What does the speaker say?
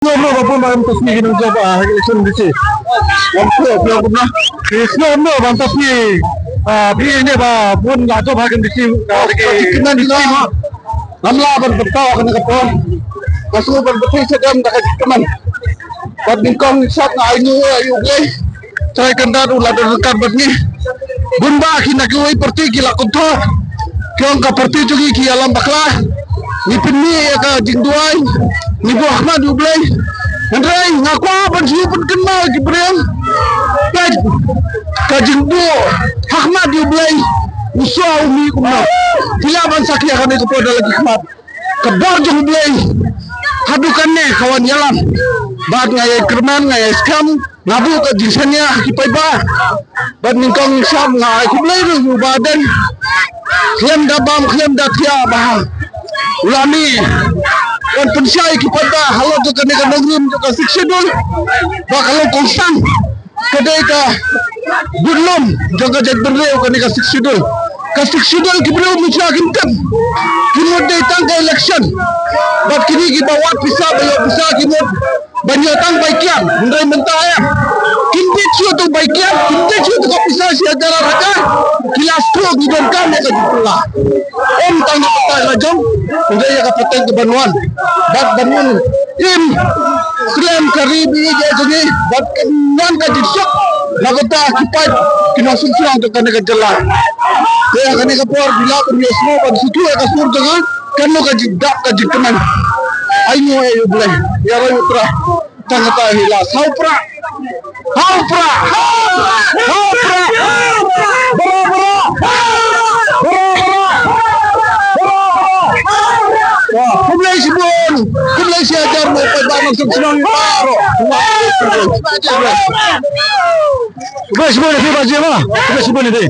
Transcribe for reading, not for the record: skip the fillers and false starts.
Ano ba po maram tas ni ginung joba election disi. Ano na? Isno no bantas ni ini ba pun lato bagan disi kinan disi ma. Namla ban betaw ka nakapon. Kaso ban betay sa dam nakakitaman. Pag bingkong shot na ayo ayo saya kandar ulah dekat bat ni. Bumba kinakuai parti kila kunto. Kyong ka parti jugi ki alam bakla. Ni pinni ka jingduai. Ni Bu Ahmad ublay. Andrai ngaku ban siu pun kenal Gibril. Ka jingdu Ahmad ublay. Usau umi kumna. Tila ban sakya kan itu pada lagi khmat. Kabar jeng ublay. Hadukannya kawan yalam. Bad ngaya kerman ngaya skam ngabu ka jinsannya kipai ba. Bad ningkong syam ngai kublay ru badan. Klem dabam klem datia bah. Ulami dan pensyai kepada halo tu kena negeri juga siksidul bakal konstan kedai ka belum jaga jad berleu kena siksidul kasiksidul kibreu micakin kan kimod day tangka election bat kini gibawat bisa bayo bisa kimod banyak tang baikian mendai mentaya kinti ciu tu baikian kinti ciu tu bisa sia jalan raja kilas tu gidon kan ya kajipula tang patay lajong mendai ya kapatay ke banuan bat banun im klem karibi je jadi bat kenan kajipsok nagota kipat kinasumsang tu kan kajalan ya kani kapor bila kuriosmo pan situ ya kasur jangan kan lo kajidak kajikenan ayo ayo boleh ya rayu tra tangata hila saupra haupra haupra bro kumlay si Bon kumlay si ajar mo pagbanang sa sinang paro kumlay si Bon ito kumlay si Bon ito